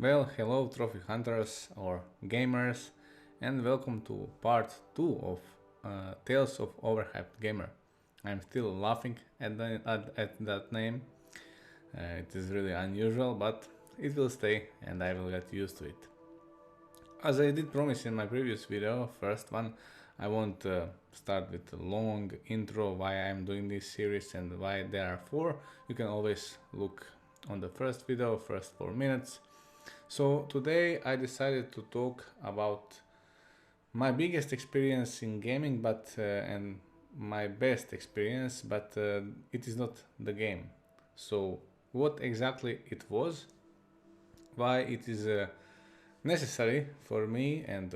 Well, hello trophy hunters or gamers, and welcome to part 2 of Tales of Overhyped Gamer. I'm still laughing at that name. It is really unusual, but it will stay and I will get used to it. As I did promise in my previous video, first one, I won't start with a long intro why I'm doing this series and why there are 4. You can always look on the first video, first 4 minutes. So today I decided to talk about my biggest experience in gaming, and my best experience, but it is not the game. So what exactly it was, why it is necessary for me and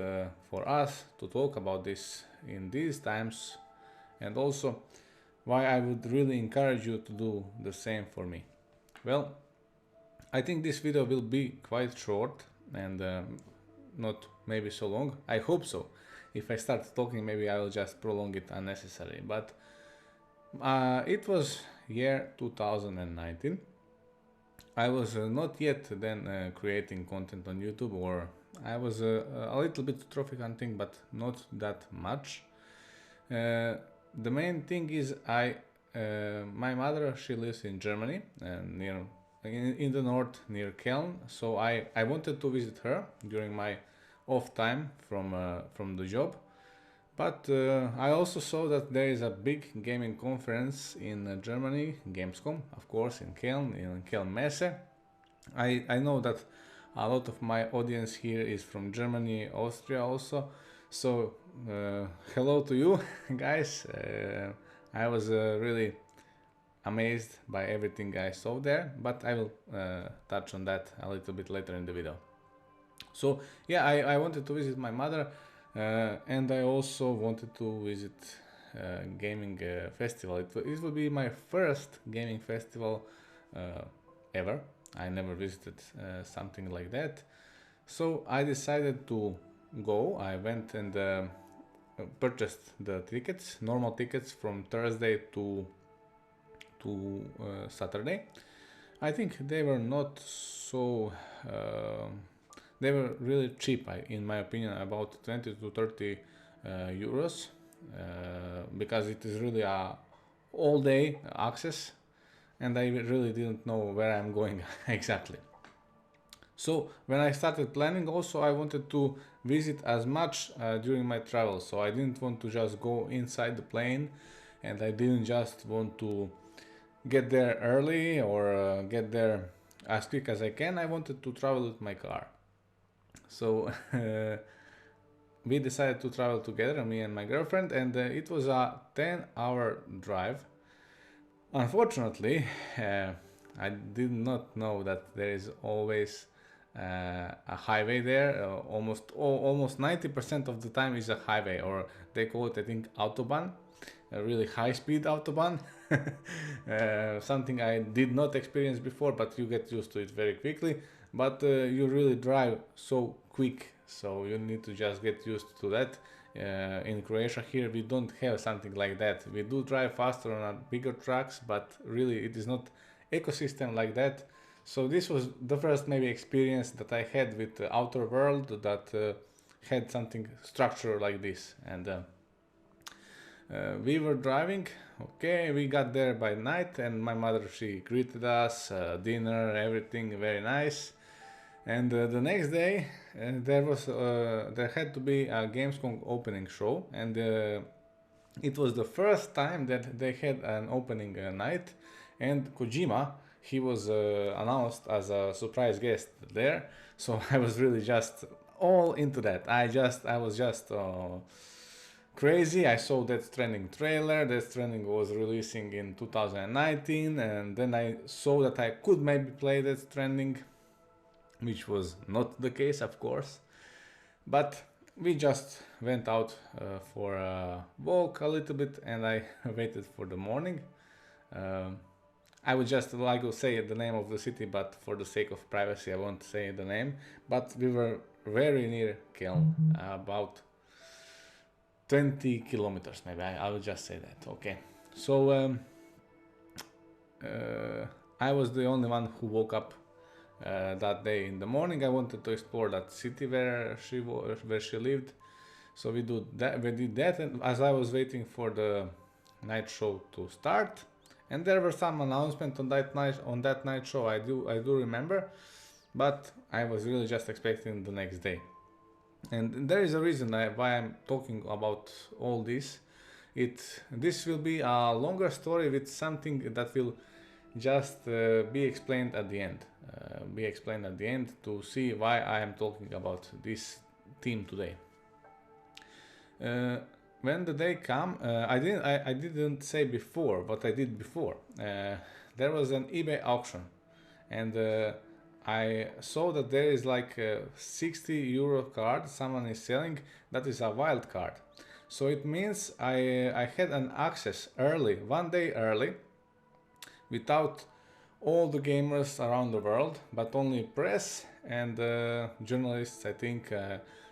for us to talk about this in these times, and also why I would really encourage you to do the same for me. Well, I think this video will be quite short and not maybe so long. I hope so. If I start talking, maybe I will just prolong it unnecessarily. But it was year 2019. I was not yet then creating content on YouTube, or I was a little bit trophy hunting, but not that much. The main thing is my mother, she lives in Germany, near in the north near Keln, so I wanted to visit her during my off time from the job, but I also saw that there is a big gaming conference in Germany, Gamescom, of course, in Keln Messe. I know that a lot of my audience here is from Germany, Austria also, so hello to you guys. I was really amazed by everything I saw there, but I will touch on that a little bit later in the video. So yeah, I wanted to visit my mother, and I also wanted to visit gaming festival. It will be my first gaming festival ever. I never visited something like that, so I decided to go. I went and purchased the tickets, normal tickets, from Thursday to Saturday. I think they were not so they were really cheap, in my opinion, about 20 to 30 euros, because it is really a all day access, and I really didn't know where I'm going exactly. So when I started planning, also I wanted to visit as much during my travel, so I didn't want to just go inside the plane, and I didn't just want to get there early or get there as quick as I can. I wanted to travel with my car. So we decided to travel together, me and my girlfriend, and it was a 10-hour drive. Unfortunately, I did not know that there is always a highway there. Almost 90% of the time is a highway, or they call it, I think, autobahn, a really high-speed autobahn. Something I did not experience before, but you get used to it very quickly. But you really drive so quick, so you need to just get used to that. In Croatia here we don't have something like that. We do drive faster on bigger trucks, but really it is not ecosystem like that. So this was the first maybe experience that I had with the outer world that had something structured like this. And we were driving. Okay, we got there by night, and my mother, she greeted us, dinner, everything very nice. And the next day there had to be a Gamescom opening show, and it was the first time that they had an opening night, and Kojima, he was announced as a surprise guest there. So I was really just all into that. I was just crazy. I saw Death Stranding trailer. Death Stranding was releasing in 2019, and then I saw that I could maybe play Death Stranding, which was not the case, of course. But we just went out for a walk a little bit, and I waited for the morning. I would just like to say the name of the city, but for the sake of privacy I won't say the name. But we were very near Keln, about 20 kilometers maybe. I will just say that. Okay, so I was the only one who woke up that day. In the morning, I wanted to explore that city where she lived. So we did that, and as I was waiting for the night show to start, and there were some announcements on that night show. I do remember, but I was really just expecting the next day. And there is a reason why I'm talking about all this. This will be a longer story with something that will just be explained at the end. Be explained at the end to see why I am talking about this theme today. When the day come, I didn't say before what I did before. There was an eBay auction, and I saw that there is like a 60 euro card someone is selling. That is a wild card. So it means I had an access early, one day early, without all the gamers around the world, but only press and journalists, I think,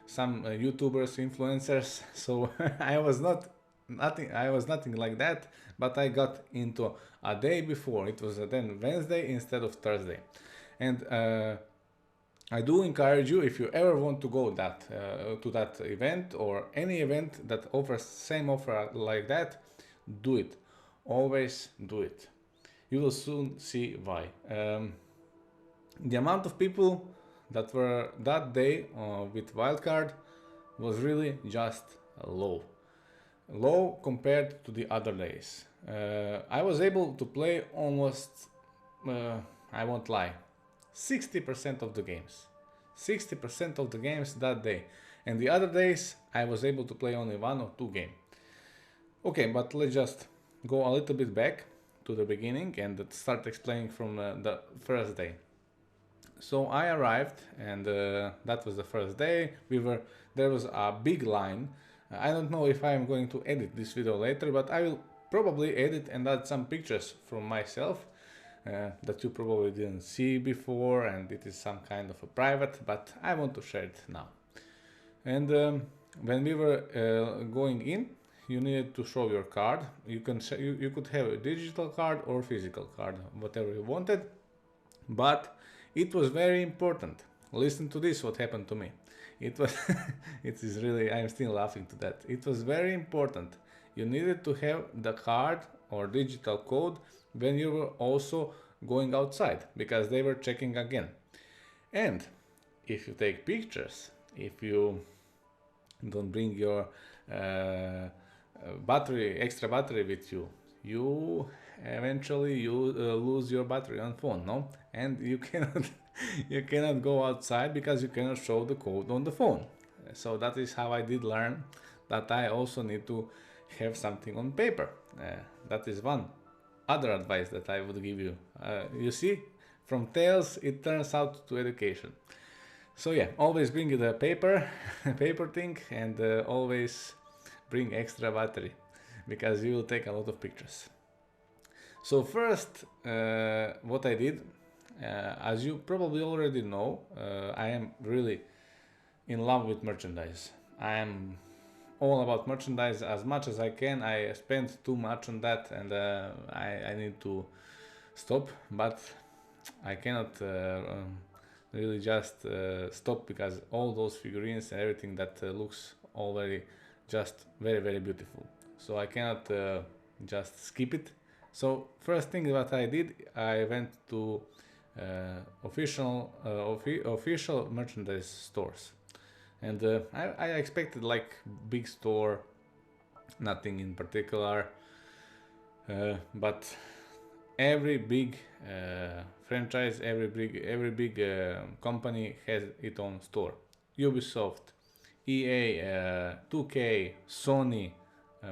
some YouTubers, influencers. So I was nothing like that, but I got into a day before. It was then Wednesday instead of Thursday. And I do encourage you, if you ever want to go to that event or any event that offers same offer like that, do it. Always do it. You will soon see why. The amount of people that were that day with wildcard was really just low compared to the other days. I was able to play almost, I won't lie, 60% of the games. 60% of the games that day. And the other days I was able to play only 1 or 2 games. Okay, but let's just go a little bit back to the beginning and start explaining from the first day. So I arrived, and that was the first day. There was a big line. I don't know if I am going to edit this video later, but I will probably edit and add some pictures from myself that you probably didn't see before, and it is some kind of a private, but I want to share it now. And when we were going in, you needed to show your card. You could have a digital card or physical card, whatever you wanted, but it was very important. Listen to this, what happened to me. It was it is really, I'm still laughing to that. It was very important. You needed to have the card or digital code when you were also going outside, because they were checking again. And if you take pictures, if you don't bring your extra battery with you, you eventually lose your battery on phone, no? And you cannot go outside because you cannot show the code on the phone. So that is how I did learn that I also need to have something on paper. That is one other advice that I would give you. You see, from tales it turns out to education. So yeah, always bring the paper thing, and always bring extra battery, because you will take a lot of pictures. So first, what I did, as you probably already know, I am really in love with merchandise. I am all about merchandise as much as I can. I spent too much on that, and I need to stop, but I cannot really just stop, because all those figurines and everything that looks already just very, very beautiful. So I cannot just skip it. So first thing that I did, I went to official merchandise stores, and I expected like big store, nothing in particular, but every big franchise, every big company has its own store. Ubisoft, EA, 2K, Sony.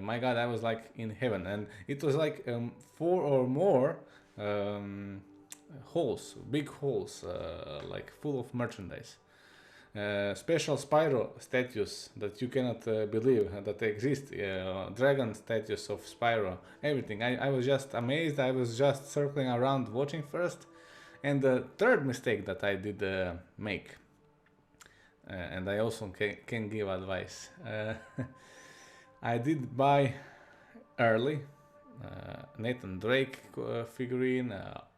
My God, I was like in heaven, and it was like 4 or more halls, big halls, like full of merchandise. Special Spyro statues that you cannot believe that they exist, dragon statues of Spyro, everything. I was just amazed. I was just circling around watching first. And the third mistake that I did make, and I also can give advice, I did buy early Nathan Drake figurine,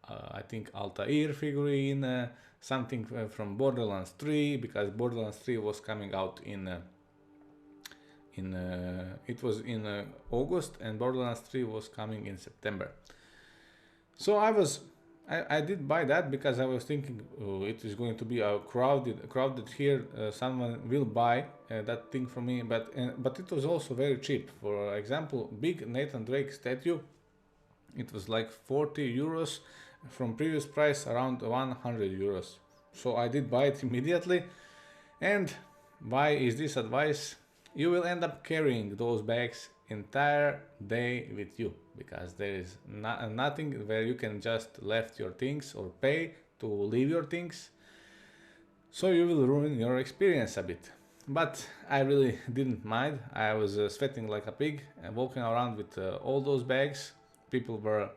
I think Altair figurine, something from Borderlands 3, because Borderlands 3 was coming out it was in August, and Borderlands 3 was coming in September. So I did buy that because I was thinking, oh, it is going to be a crowded here. Someone will buy that thing from me, but it was also very cheap. For example, big Nathan Drake statue, it was like 40 euros from previous price around 100 euros. So I did buy it immediately. And why is this advice? You will end up carrying those bags entire day with you, because there is nothing where you can just left your things or pay to leave your things. So you will ruin your experience a bit. But I really didn't mind. I was sweating like a pig and walking around with all those bags. People were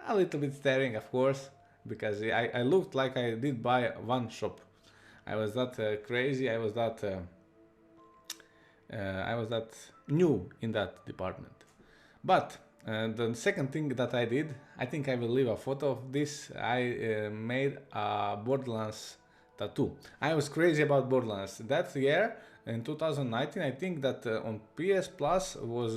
a little bit staring, of course, because I looked like I did buy one shop. I was that crazy. I was that new in that department. But the second thing that I did, I think I will leave a photo of this. I made a Borderlands tattoo. I was crazy about Borderlands. That year, in 2019, I think that on PS Plus was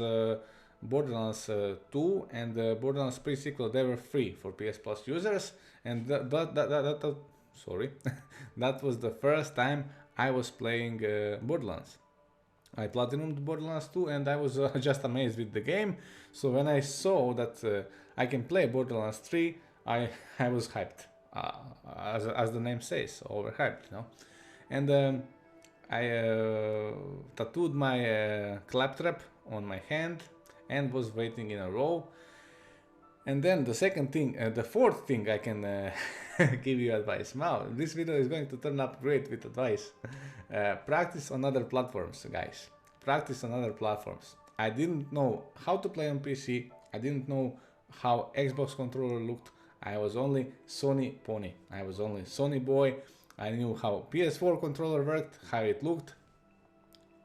Borderlands 2 and Borderlands pre-sequel. They were free for PS Plus users, and sorry, that was the first time I was playing Borderlands. I platinumed Borderlands 2 and I was just amazed with the game. So when I saw that I can play Borderlands 3, I was hyped, as the name says, overhyped, you know. And I tattooed my claptrap on my hand and was waiting in a row. And then the fourth thing I can give you advice. Wow, this video is going to turn up great with advice. Practice on other platforms, guys. Practice on other platforms. I didn't know how to play on PC. I didn't know how Xbox controller looked. I was only Sony pony. I was only Sony boy. I knew how PS4 controller worked, how it looked.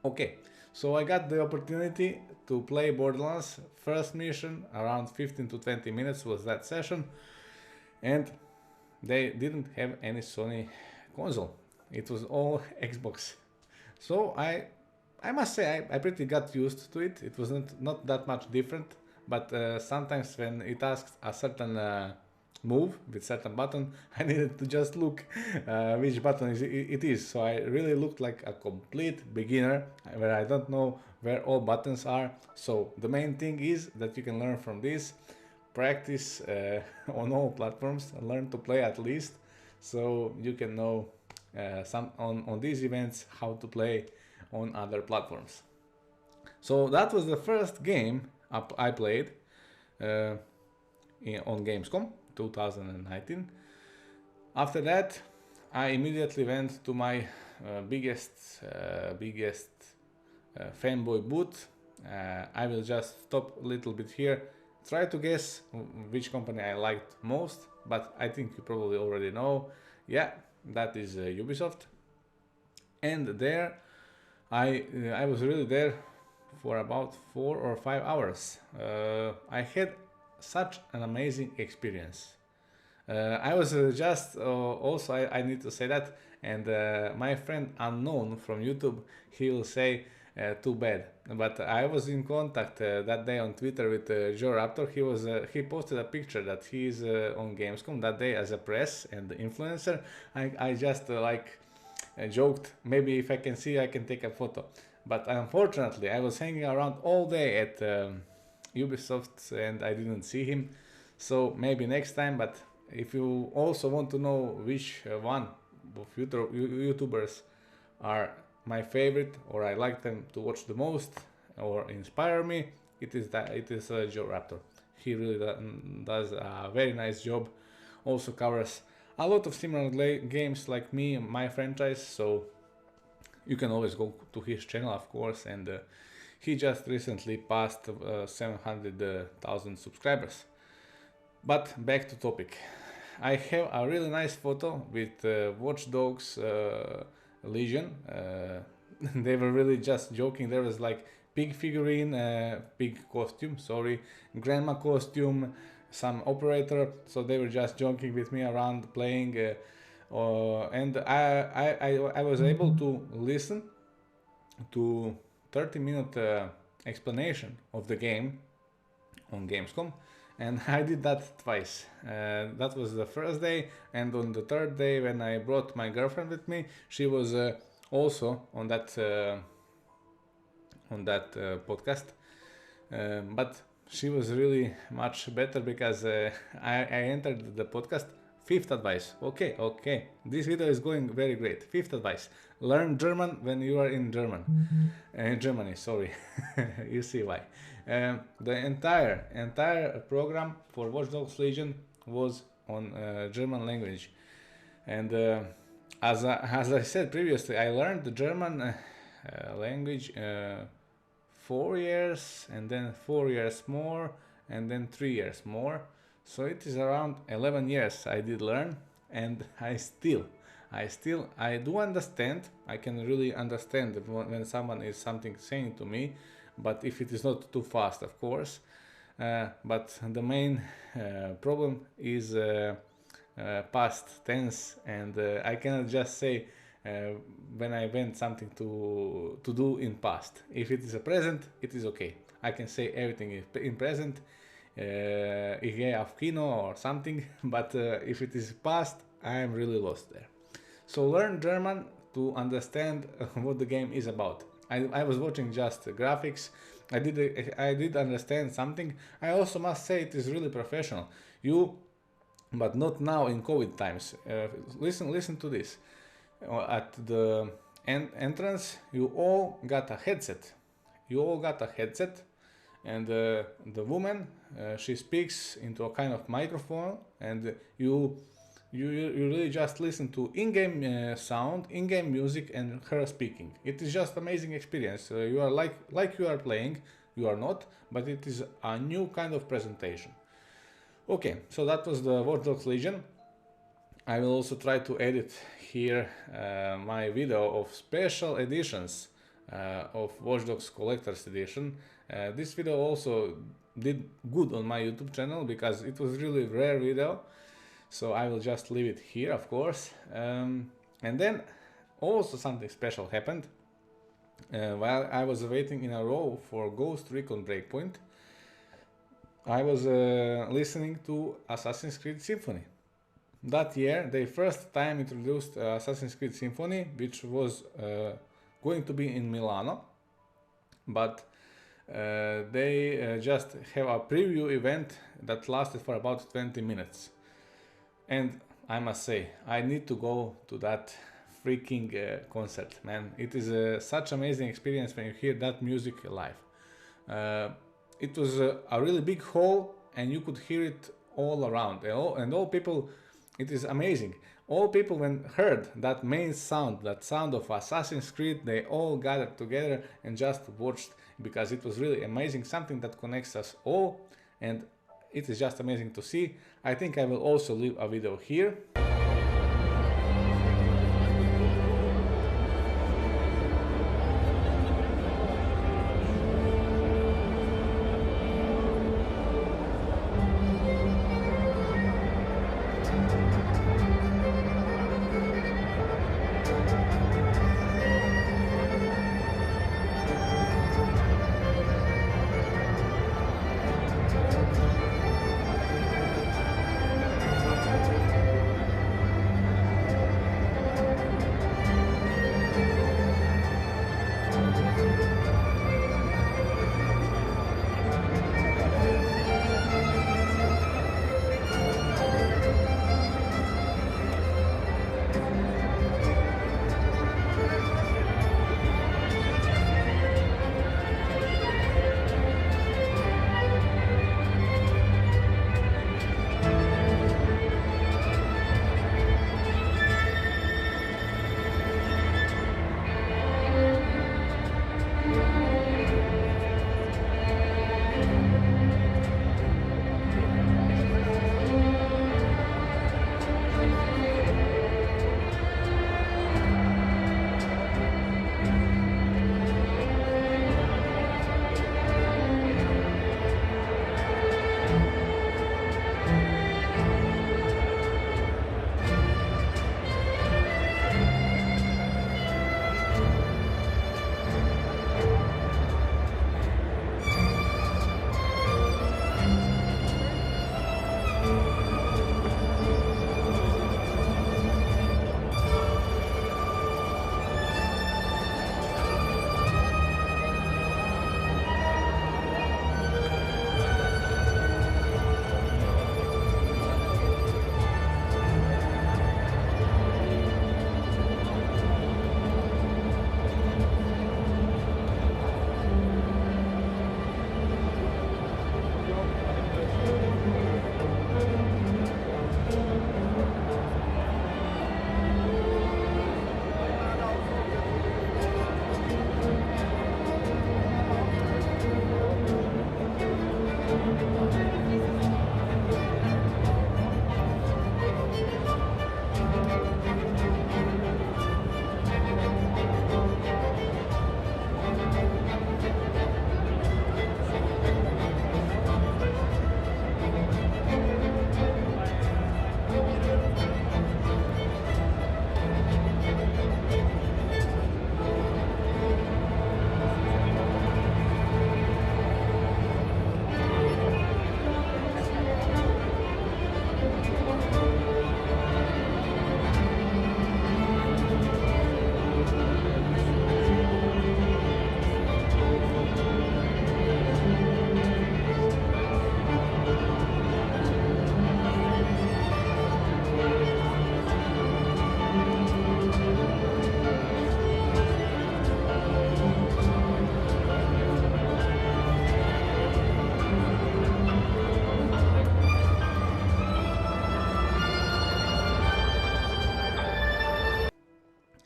Okay, so I got the opportunity to play Borderlands. First mission, around 15 to 20 minutes was that session, and they didn't have any Sony console. It was all Xbox. So I must say I pretty got used to it. It was not that much different, but sometimes when it asks a certain move with certain button, I needed to just look which button it is. So I really looked like a complete beginner where I don't know where all buttons are. So the main thing is that you can learn from this. Practice on all platforms, learn to play at least, so you can know on these events how to play on other platforms. So that was the first game I played on Gamescom 2019. After that, I immediately went to my biggest fanboy booth. I will just stop a little bit here. Try to guess which company I liked most, but I think you probably already know. Yeah, that is Ubisoft. And there, I was really there for about 4 or 5 hours. I had such an amazing experience. I was also I need to say that, and my friend Unknown from YouTube, he will say too bad, but I was in contact that day on Twitter with Joe Raptor. He posted a picture that he's on Gamescom that day as a press and influencer. I just joked, maybe if I can see I can take a photo, but unfortunately I was hanging around all day at Ubisoft and I didn't see him. So maybe next time. But if you also want to know which one of YouTubers are my favorite, or I like them to watch the most, or inspire me, it is Joe Raptor. He really does a very nice job. Also covers a lot of similar games like me and my franchise, so you can always go to his channel, of course. And he just recently passed 700,000 subscribers. But back to topic. I have a really nice photo with Watch Dogs Legion. They were really just joking. There was like pig figurine, pig costume, sorry, grandma costume, some operator, so they were just joking with me around playing, and I was able to listen to 30-minute explanation of the game on Gamescom, and I did that twice. That was the first day, and on the third day when I brought my girlfriend with me, she was also on that podcast, but she was really much better because I entered the podcast. Fifth advice. Okay. This video is going very great. Fifth advice. Learn German when you are in Germany, sorry. You see why. The entire program for Watch Dogs Legion was on German language. And as I said previously, I learned the German language 4 years, and then 4 years more, and then 3 years more. So it is around 11 years I did learn, and I do understand. I can really understand when someone is saying to me, but if it is not too fast, of course. But the main problem is past tense, and I cannot just say when I want something to do in past. If it is a present, it is okay. I can say everything in present. Ich gehe auf Kino or something, but if it is past, I am really lost there. So learn German to understand what the game is about. I was watching just graphics. I did understand something. I also must say it is really professional. But not now in COVID times. Listen to this. At the entrance, you all got a headset. And the woman, she speaks into a kind of microphone, and you really just listen to in-game sound, in-game music, and her speaking. It is just amazing experience. You are like you are playing. You are not, but it is a new kind of presentation. Okay, so that was the Watch Dogs Legion. I will also try to edit here my video of special editions of Watch Dogs Collector's Edition. This video also did good on my YouTube channel because it was really rare video, so I will just leave it here, of course. And then also something special happened while I was waiting in a row for Ghost Recon Breakpoint. I was listening to Assassin's Creed Symphony. That year they first time introduced Assassin's Creed Symphony, which was going to be in Milano, but they just have a preview event that lasted for about 20 minutes. And I must say, I need to go to that freaking concert, man. It is such amazing experience when you hear that music live. It was a really big hall, and you could hear it all around, and all people. It is amazing. All people, when heard that main sound, that sound of Assassin's Creed, they all gathered together and just watched, because it was really amazing, something that connects us all, and it is just amazing to see. I think I will also leave a video here.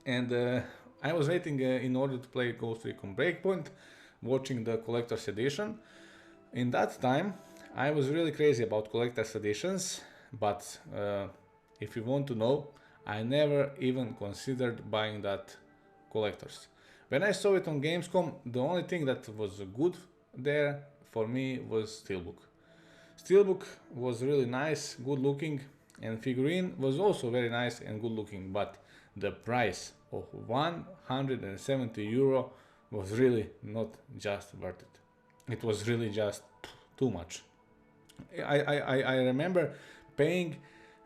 and I was waiting in order to play Ghost Recon Breakpoint, watching the collector's edition. In that time, I was really crazy about collector's editions, but if you want to know, I never even considered buying that collector's. When I saw it on Gamescom, the only thing that was good there for me was Steelbook. Steelbook was really nice, good looking, and figurine was also very nice and good looking, but the price of 170 euro was really not just worth it. It was really just too much. I remember paying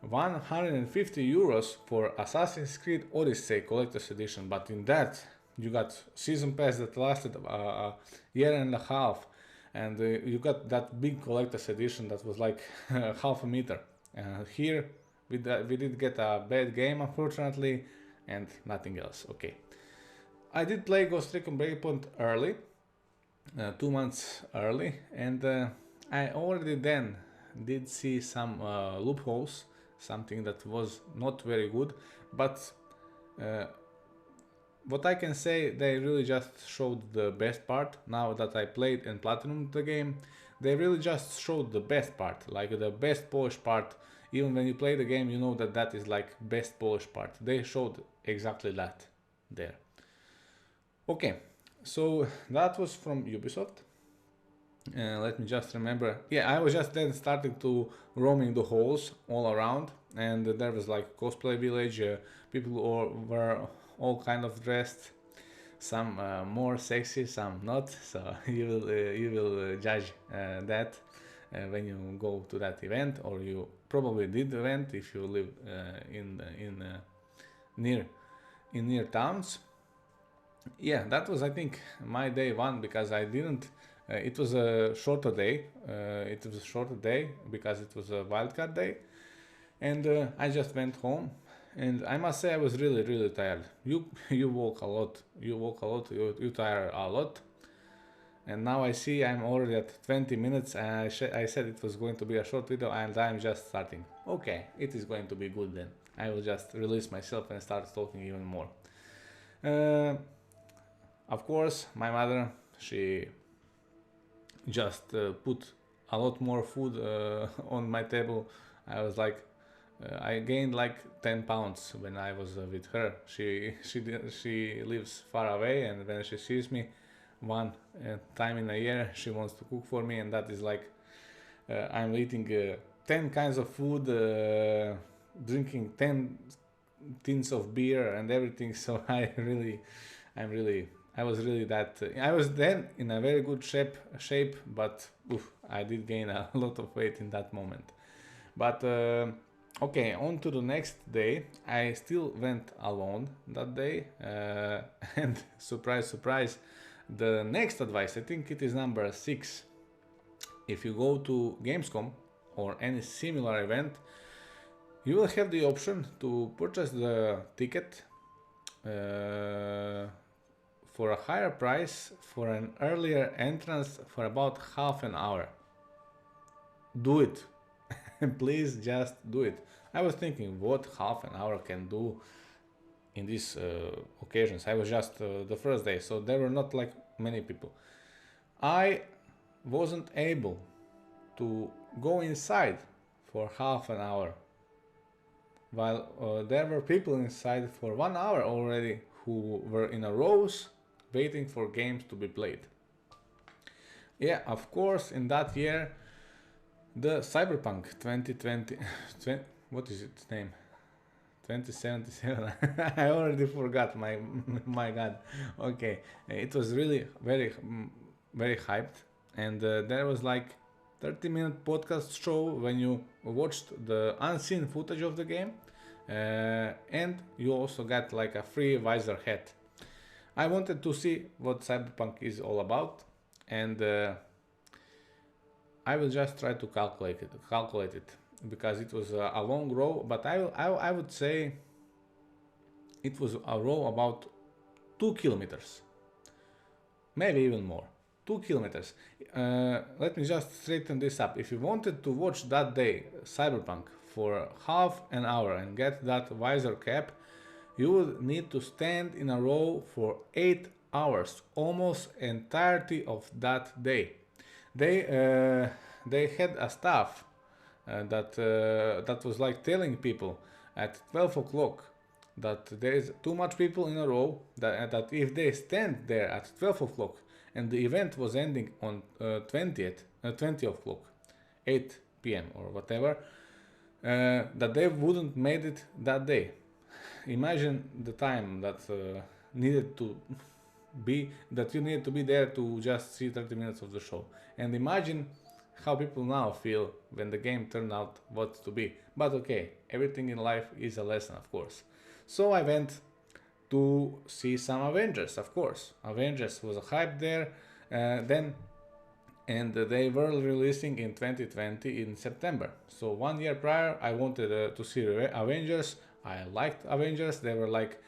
150 euros for Assassin's Creed Odyssey Collector's Edition, but in that you got season pass that lasted a year and a half, and you got that big Collector's Edition that was like half a meter. Here we did get a bad game, unfortunately, and nothing else. Okay, I did play Ghost Recon Breakpoint early, 2 months early, and I already then did see some loopholes, something that was not very good, but what I can say, they really just showed the best part. Now that I played and platinumed the game, they really just showed the best part, like the best polished part. Even when you play the game, you know that that is like best polished part. They showed exactly that there. Okay, so that was from Ubisoft. Let me just remember. Yeah, I was just then starting to roaming the halls all around, and there was like cosplay village. People were all kind of dressed. Some more sexy, some not. So you will judge that when you go to that event, or you probably did event if you live near towns. Yeah, that was, I think, my day one, because I didn't. It was a shorter day. It was a shorter day because it was a wildcard day, and I just went home. And I must say, I was really tired. You walk a lot. You tire a lot. And now I see I'm already at 20 minutes, and I said it was going to be a short video, and I'm just starting. Okay, it is going to be good then. I will just release myself and start talking even more. Of course, my mother, she just put a lot more food on my table. I was like, I gained like 10 pounds when I was with her. She lives far away, and when she sees me one time in a year, she wants to cook for me, and that is like I'm eating 10 kinds of food, drinking 10 tins of beer and everything. So I was really that. I was then in a very good shape, but oof, I did gain a lot of weight in that moment. But okay, on to the next day. I still went alone that day, and surprise, the next advice, I think it is number 6. If you go to Gamescom or any similar event, you will have the option to purchase the ticket for a higher price for an earlier entrance for about half an hour. Do it. Please just do it. I was thinking what half an hour can do in these occasions. I was just the first day, so there were not like many people. I wasn't able to go inside for half an hour, while there were people inside for 1 hour already who were in a rows waiting for games to be played. Yeah, of course, in that year, the Cyberpunk 2020, what is its name? 2077. I already forgot. My God. Okay, it was really very hyped, and there was like 30-minute podcast show when you watched the unseen footage of the game, and you also got like a free visor hat. I wanted to see what Cyberpunk is all about, and I will just try to calculate it because it was a long row, but I would say it was a row about 2 kilometers, maybe even more. 2 kilometers. Let me just straighten this up. If you wanted to watch that day Cyberpunk for half an hour and get that visor cap, you would need to stand in a row for 8 hours, almost entirety of that day. They they had a staff that was like telling people at 12 o'clock that there is too much people in a row, that if they stand there at 12 o'clock and the event was ending on 20 o'clock, 8 p.m. or whatever, that they wouldn't made it that day. Imagine the time that needed to that you needed to be there to just see 30 minutes of the show. And imagine how people now feel when the game turned out what to be. But okay, everything in life is a lesson, of course. So I went to see some Avengers, of course. Avengers was a hype there then, and they were releasing in 2020 in September. So 1 year prior, I wanted to see Avengers. I liked Avengers. They were like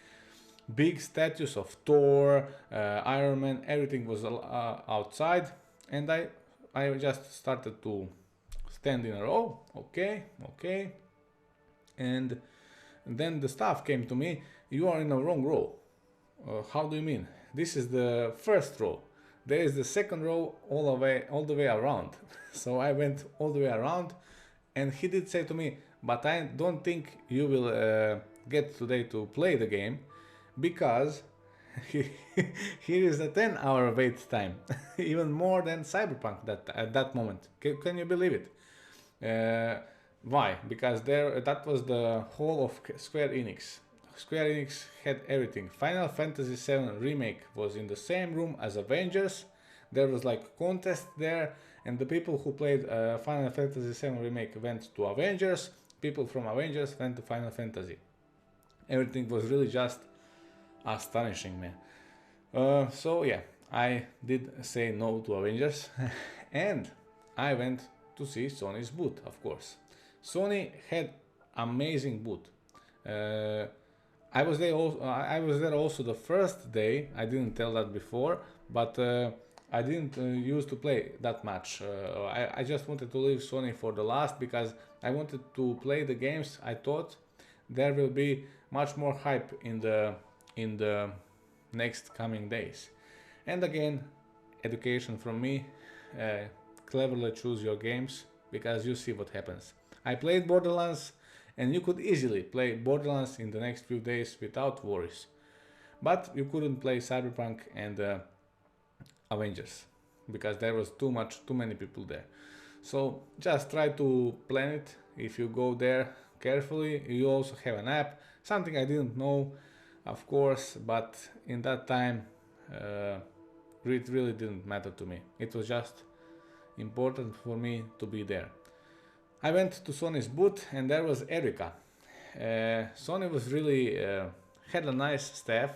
big statues of Thor, Iron Man. Everything was outside, and I just started to stand in a row. Okay, okay, and then the staff came to me. You are in the wrong row. How do you mean? This is the first row. There is the second row all the way around. So I went all the way around, and he did say to me, but I don't think you will get today to play the game, because here is a 10-hour wait time, even more than Cyberpunk at that moment. Can you believe it? Why? Because that was the whole of Square Enix. Square Enix had everything. Final Fantasy VII Remake was in the same room as Avengers. There was like contest there, and the people who played Final Fantasy VII Remake went to Avengers. People from Avengers went to Final Fantasy. Everything was really just astonishing, man. So yeah, I did say no to Avengers, and I went to see Sony's booth, of course. Sony had amazing booth. I was there also the first day. I didn't tell that before, but I didn't use to play that much. I just wanted to leave Sony for the last, because I wanted to play the games. I thought there will be much more hype in the next coming days. And again, education from me, cleverly choose your games, because you see what happens. I played Borderlands, and you could easily play Borderlands in the next few days without worries. But you couldn't play Cyberpunk and Avengers, because there was too many people there. So just try to plan it. If you go there carefully, you also have an app, something I didn't know, of course, but in that time it really didn't matter to me. It was just important for me to be there. I went to Sony's booth, and there was Erika. Sony was really had a nice staff.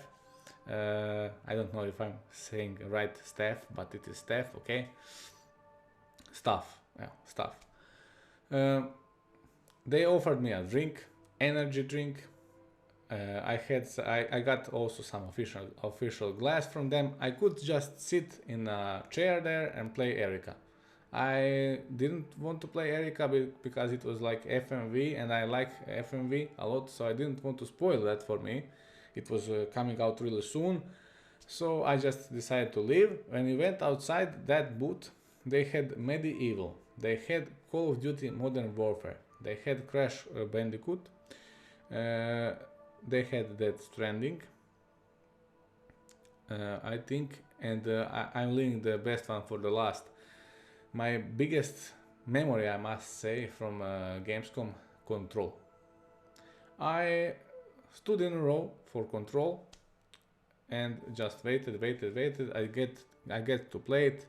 I don't know if I'm saying right staff, but it is staff, okay? Staff, yeah, staff. They offered me a drink, energy drink. I got also some official glass from them. I could just sit in a chair there and play Erika. I didn't want to play Erika because it was like FMV, and I like FMV a lot, so I didn't want to spoil that for me. It was coming out really soon, so I just decided to leave. When we went outside that booth, they had Medieval, they had Call of Duty Modern Warfare, they had Crash Bandicoot, they had Death Stranding, I think, and I'm leaving the best one for the last. My biggest memory, I must say, from Gamescom, Control. I stood in a row for Control and just waited. I get to play it,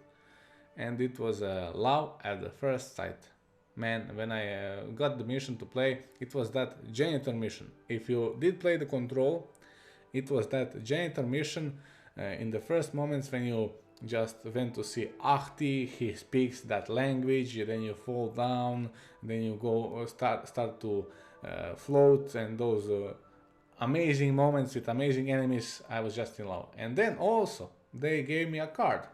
and it was love at the first sight. Man, when I got the mission to play, it was that janitor mission. If you did play the Control, it was that janitor mission in the first moments when you just went to see Ahti, he speaks that language, then you fall down, then you go start to float, and those amazing moments with amazing enemies. I was just in love. And then also they gave me a card,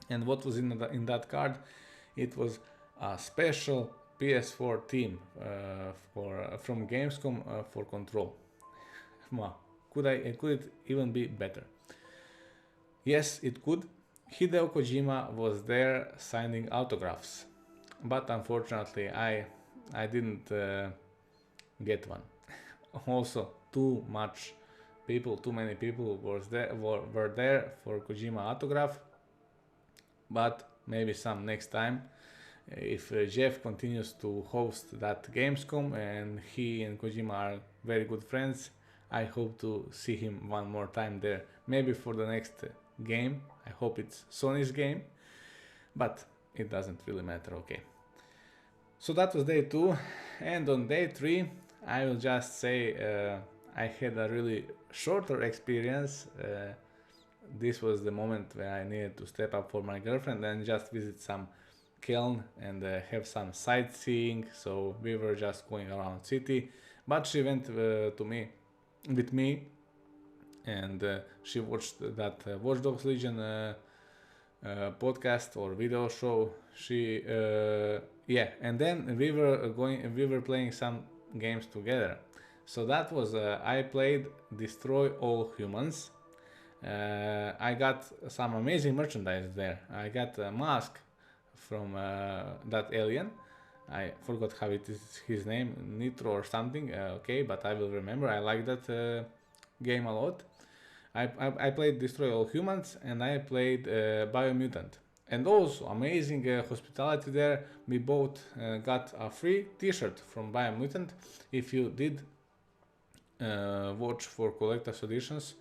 and what was in that card? It was a special PS4 theme from Gamescom for Control. could it even be better? Yes, it could. Hideo Kojima was there signing autographs, but unfortunately I didn't get one. Also, too many people were there for Kojima autograph, but maybe some next time. If Jeff continues to host that Gamescom and he and Kojima are very good friends, I hope to see him one more time there. Maybe for the next game. I hope it's Sony's game, but it doesn't really matter, okay. So that was day 2, and on day 3 I will just say I had a really shorter experience. This was the moment where I needed to step up for my girlfriend and just visit some Keln and have some sightseeing. So we were just going around city, but she went with me, and she watched that Watch Dogs Legion podcast or video show. And then we were playing some games together. So that was I played Destroy All Humans. I got some amazing merchandise there. I got a mask from that alien. I forgot how it is his name, Nitro or something. Okay, but I will remember. I like that game a lot. I played Destroy All Humans, and I played Biomutant. And also amazing hospitality there. We both got a free t-shirt from Biomutant if you did watch for collector's editions.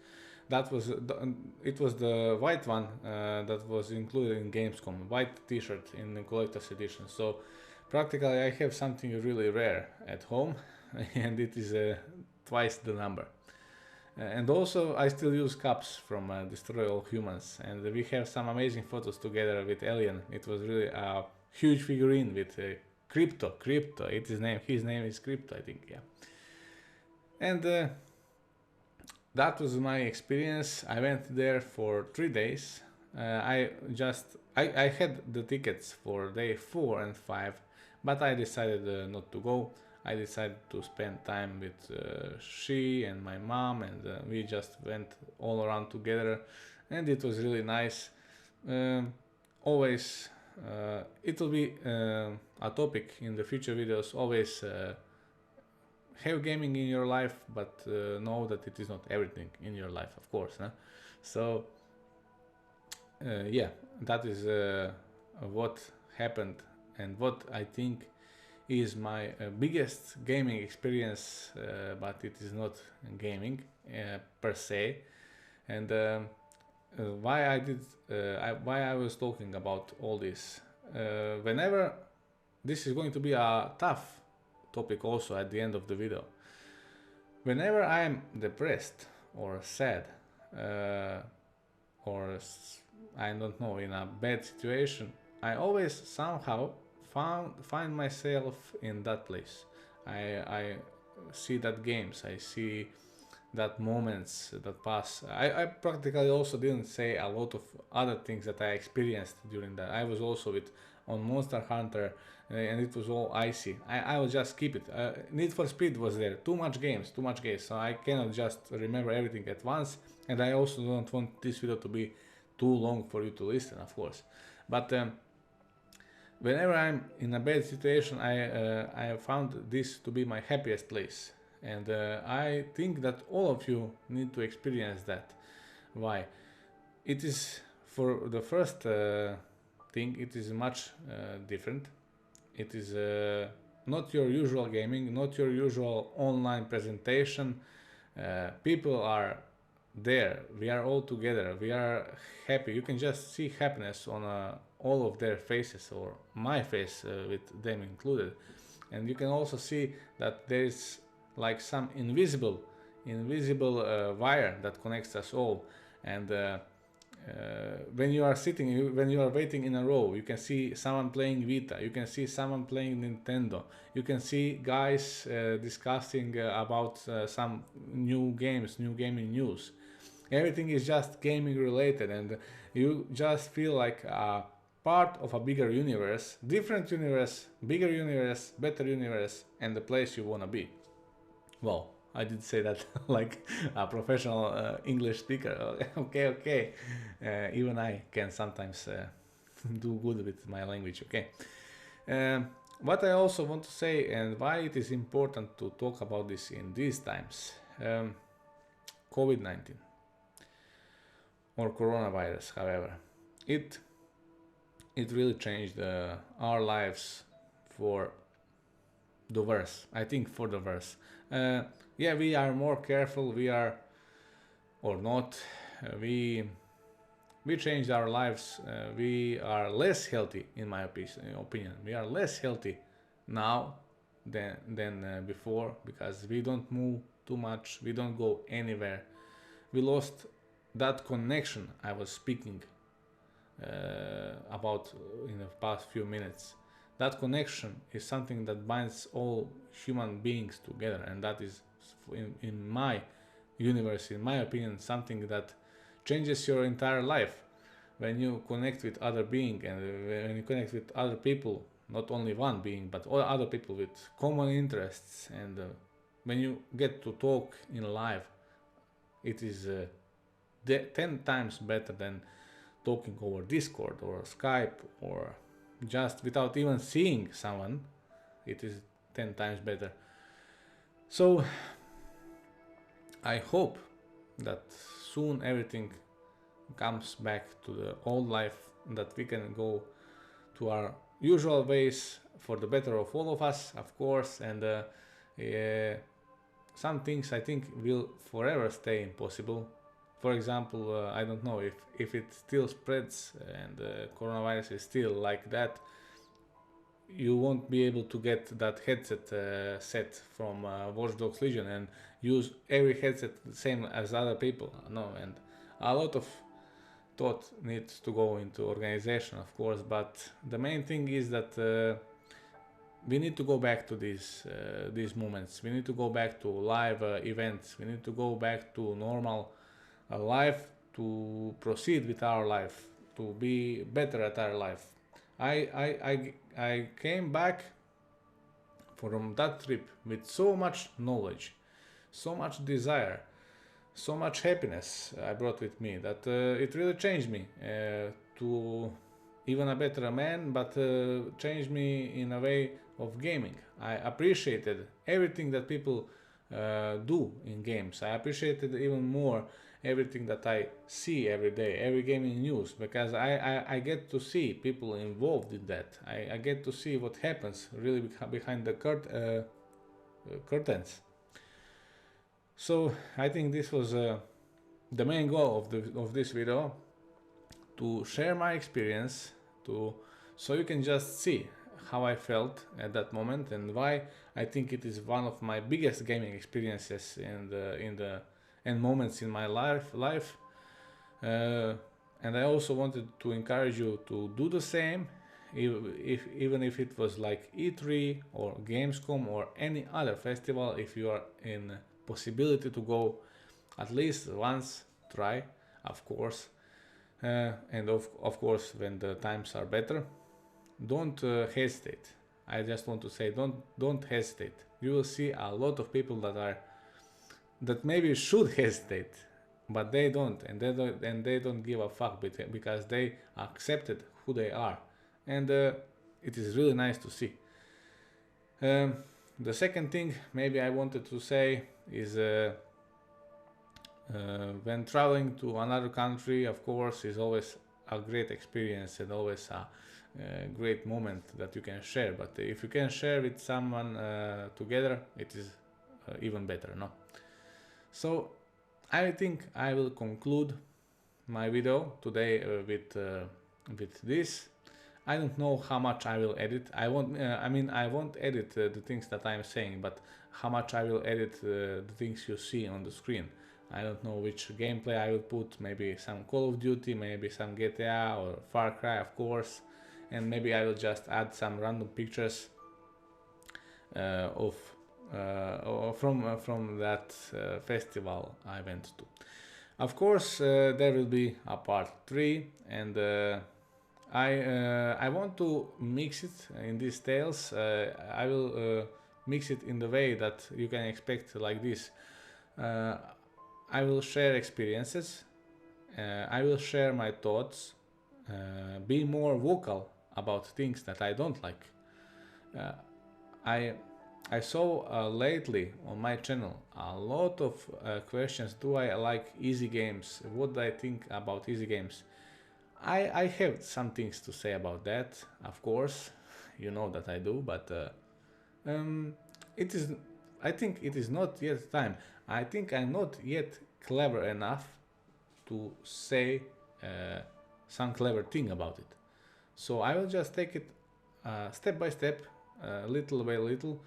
It was the white one that was included in Gamescom, white t-shirt in the collector's edition. So practically I have something really rare at home, and it is twice the number. And also I still use cups from Destroy All Humans, and we have some amazing photos together with Alien. It was really a huge figurine with Crypto, his name is Crypto, I think, yeah. And that was my experience. I went there for 3 days. I had the tickets for day 4 and 5, but I decided not to go. I decided to spend time with she and my mom, and we just went all around together, and it was really nice. Always, it will be a topic in the future videos. Always have gaming in your life, but know that it is not everything in your life, of course. Huh? So, that is what happened and what I think is my biggest gaming experience, but it is not gaming per se. And why I was talking about all this. Whenever this is going to be a tough topic also at the end of the video. Whenever I am depressed or sad or I don't know, in a bad situation, I always somehow find myself in that place. I see that games, I see that moments that pass. I practically also didn't say a lot of other things that I experienced during that. I was also on Monster Hunter, and it was all icy. I will just skip it. Need for Speed was there. Too much games, so I cannot just remember everything at once, and I also don't want this video to be too long for you to listen, of course. But whenever I'm in a bad situation, I found this to be my happiest place. And I think that all of you need to experience that. Why? It is, for the first thing, it is much different. It is not your usual gaming, not your usual online presentation. People are there, we are all together, we are happy. You can just see happiness on all of their faces, or my face with them included. And you can also see that there is like some invisible wire that connects us all. And when you are waiting in a row, you can see someone playing Vita, you can see someone playing Nintendo, you can see guys discussing about some new gaming news. Everything is just gaming related, and you just feel like a part of a bigger universe, different universe, bigger universe, better universe, and the place you wanna be. Well, I did say that like a professional English speaker. Okay, okay. Even I can sometimes do good with my language. Okay. Um, what I also want to say and why it is important to talk about this in these times. COVID-19 or coronavirus, however, it it really changed our lives for the worse. I think for the worse. Uh, yeah, we are more careful. We are or not. We changed our lives. We are less healthy, in my opinion. We are less healthy now than before because we don't move too much. We don't go anywhere. We lost that connection I was speaking about in the past few minutes. That connection is something that binds all human beings together, and that is, in my universe, in my opinion, something that changes your entire life. When you connect with other being and when you connect with other people, not only one being but all other people with common interests, and when you get to talk in live, it is 10 times better than talking over Discord or Skype or just without even seeing someone. It is 10 times better. So I hope that soon everything comes back to the old life, that we can go to our usual ways for the better of all of us, of course, and some things I think will forever stay impossible. For example, I don't know if it still spreads and coronavirus is still like that, you won't be able to get that headset set from Watch Dogs Legion and use every headset the same as other people. No, and a lot of thought needs to go into organization, of course, but the main thing is that we need to go back to these moments. We need to go back to live events. We need to go back to normal life, to proceed with our life, to be better at our life. I came back from that trip with so much knowledge, so much desire, so much happiness I brought with me that it really changed me to even a better man, but changed me in a way of gaming. I appreciated everything that people do in games. I appreciated even more everything that I see every day, every gaming news, because I get to see people involved in that. I get to see what happens really behind the curtains. So I think this was the main goal of this video, to share my experience, to so you can just see how I felt at that moment and why I think it is one of my biggest gaming experiences and moments in my life. And I also wanted to encourage you to do the same, even if it was like E3 or Gamescom or any other festival. If you are in possibility to go at least once, try, of course. And of course, when the times are better, don't hesitate. I just want to say, don't hesitate. You will see a lot of people that maybe should hesitate, but they don't, and they don't give a fuck because they accepted who they are, and it is really nice to see. The second thing maybe I wanted to say is when traveling to another country, of course, is always a great experience and always a great moment that you can share. But if you can share with someone together, it is even better, no? So I think I will conclude my video today with this. I don't know how much I will edit. I won't edit the things that I'm saying, but how much I will edit the things you see on the screen. I don't know which gameplay I will put. Maybe some Call of Duty, maybe some GTA or Far Cry, of course, and maybe I will just add some random pictures from that festival I went to. Of course, there will be a part 3, and I want to mix it in these tales. I will mix it in the way that you can expect, like this. I will share experiences, I will share my thoughts, be more vocal about things that I don't like. Uh, I I saw lately on my channel a lot of questions. Do I like easy games? What do I think about easy games? I have some things to say about that, of course. You know that I do, but it is. I think it is not yet time. I think I'm not yet clever enough to say some clever thing about it. So I will just take it step by step, little by little,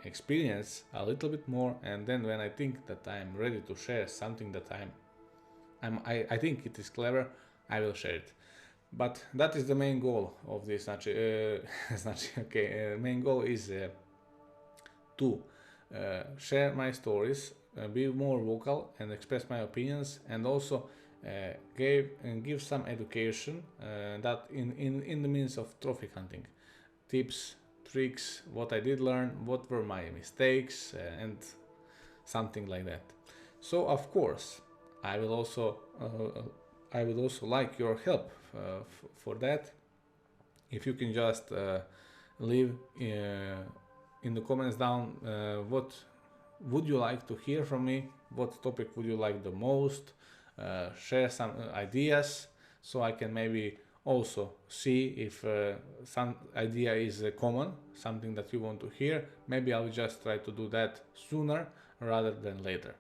experience a little bit more, and then when I think that I'm ready to share something that I think it is clever, I will share it. But that is the main goal of this. Main goal is to share my stories, be more vocal and express my opinions, and also give some education that in the means of trophy hunting, tips, tricks, what I did learn, what were my mistakes, and something like that. So of course, I will also I would also like your help for that. If you can just leave in the comments down what would you like to hear from me, what topic would you like the most, share some ideas so I can maybe also see if some idea is common, something that you want to hear. Maybe I'll just try to do that sooner rather than later.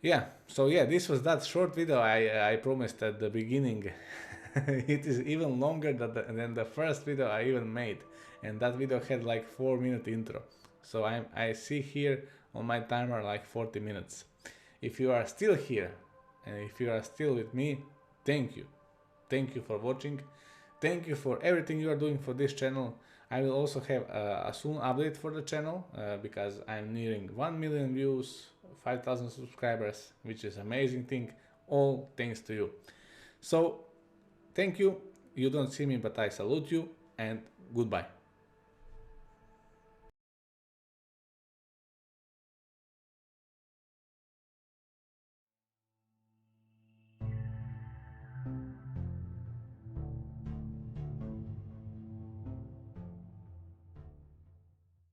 Yeah, so yeah, this was that short video I promised at the beginning. It is even longer than the first video I even made, and that video had like 4-minute intro. So I see here on my timer like 40 minutes. If you are still here and if you are still with me, thank you. Thank you for watching. Thank you for everything you are doing for this channel. I will also have a soon update for the channel because I'm nearing 1 million views, 5,000 subscribers, which is amazing thing. All thanks to you. So thank you. You don't see me, but I salute you, and goodbye.